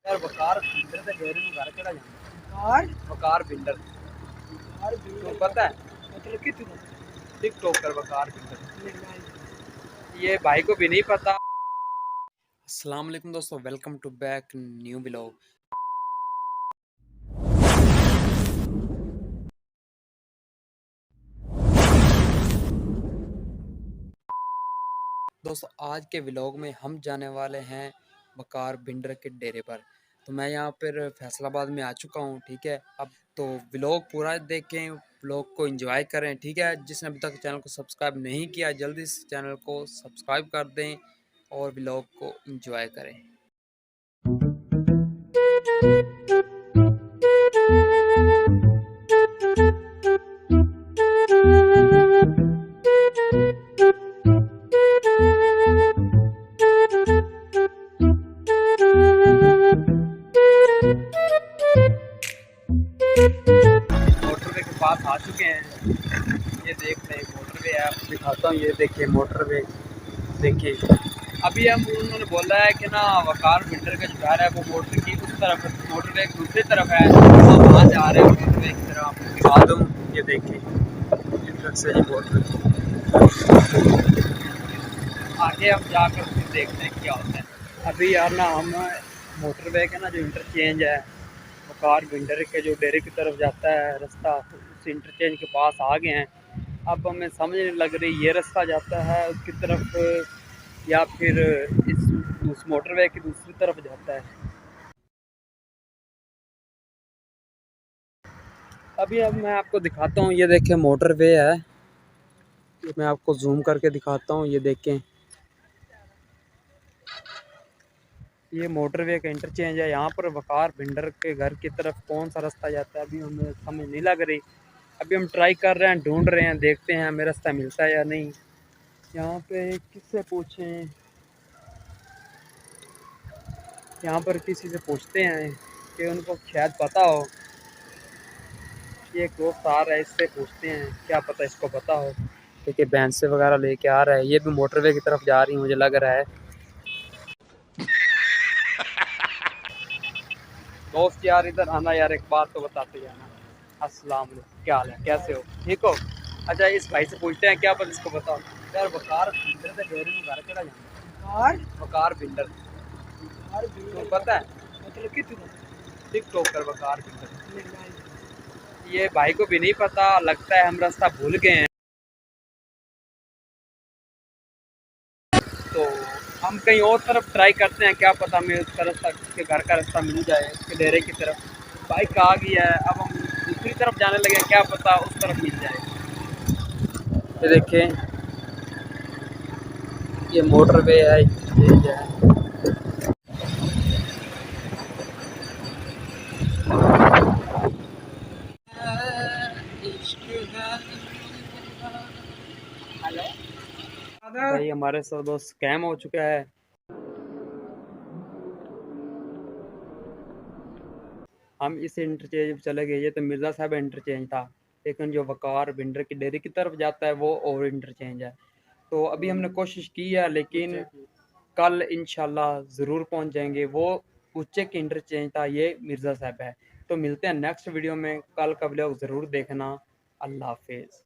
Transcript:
यार वकार बिल्डर के डेरे में घर केड़ा जांदा वकार बिल्डर तो पता है मतलब कि टिकटॉकर वकार बिल्डर ये भाई को भी नहीं पता। अस्सलाम वालेकुम दोस्तों, welcome to back new blog. दोस्तों आज के व्लॉग में हम जाने वाले हैं वकार बिल्डर के डेरे पर। तो मैं यहाँ पर फैसलाबाद में आ चुका हूँ, ठीक है। अब तो व्लॉग पूरा देखें, व्लॉग को एंजॉय करें, ठीक है। जिसने अभी तक चैनल को सब्सक्राइब नहीं किया जल्दी से चैनल को सब्सक्राइब कर दें और व्लॉग को एंजॉय करें। मोटरवे के पास आ चुके हैं, ये देख रहे हैं मोटरवे है। आपको दिखाता हूँ, ये देखिए मोटरवे देखिए। अभी हम उन्होंने बोला है कि ना वकार बिल्डर का जो घर है वो मोटर की उस तरफ, मोटरवे की दूसरी तरफ है। हम वहाँ जा रहे हैं मोटरवे की तरफ, आपको दिखा दूँ। ये देखिए इधर से ये मोटर, आगे हम जाकर फिर देखते हैं क्या होता है। अभी यार ना हम मोटरवे का ना जो इंटरचेंज है वकार बिल्डर के जो डेरे की तरफ जाता है रास्ता, उस इंटरचेंज के पास आ गए हैं। अब हमें समझ नहीं लग रही ये रास्ता जाता है उसकी तरफ या फिर उस मोटरवे की दूसरी तरफ जाता है। अभी अब मैं आपको दिखाता हूँ, ये देखें मोटरवे है, मैं आपको जूम करके दिखाता हूँ। ये देखें ये मोटरवे का इंटरचेंज है। यहाँ पर वकार बिल्डर के घर की तरफ कौन सा रास्ता जाता है अभी हमें समझ नहीं लग रही। अभी हम ट्राई कर रहे हैं, ढूंढ रहे हैं, देखते हैं हमें रास्ता मिलता है या नहीं। यहाँ पे किससे पूछें, यहाँ पर किसी से पूछते हैं कि उनको शायद पता हो। ये एक दोस्त आ रहा है, इससे पूछते हैं, क्या पता इसको पता हो। क्योंकि भैंसे वगैरह लेके आ रहा है, ये भी मोटरवे की तरफ जा रही है मुझे लग रहा है। दोस्त यार इधर आना यार, एक बात तो बताते जाना। अस्सलाम वालेकुम, क्या हाल है, कैसे हो, ठीक हो? अच्छा इस भाई से पूछते हैं, क्या पता इसको बताओ। यार वकार बिल्डर के डेरे में घर केड़ा जांदा वकार बिल्डर तो पता है मतलब कि टिकटॉकर वकार बिल्डर ये भाई को भी नहीं पता, लगता है हम रास्ता भूल गए हैं। तो हम कहीं और तरफ ट्राई करते हैं, क्या पता हमें उसका रास्ता, उसके घर का रास्ता मिल जाए उसके डेरे की तरफ। बाइक आ गई है, अब हम दूसरी तरफ जाने लगे, क्या पता उस तरफ मिल जाए। ये देखें ये मोटरवे है, ये जो है। भाई हमारे साथ बहुत स्कैम हो चुका है। हम इस इंटरचेंज चले गए, ये तो मिर्ज़ा साहब इंटरचेंज था, लेकिन जो वकार बिल्डर की डेयरी की तरफ जाता है वो और इंटरचेंज है। तो अभी हमने कोशिश की है, लेकिन कल इंशाल्लाह ज़रूर पहुंच जाएंगे। वो उच्चे की इंटरचेंज था, ये मिर्ज़ा साहब है। तो मिलते हैं नेक्स्ट वीडियो में, कल का व्लॉग ज़रूर देखना। अल्लाह हाफिज़।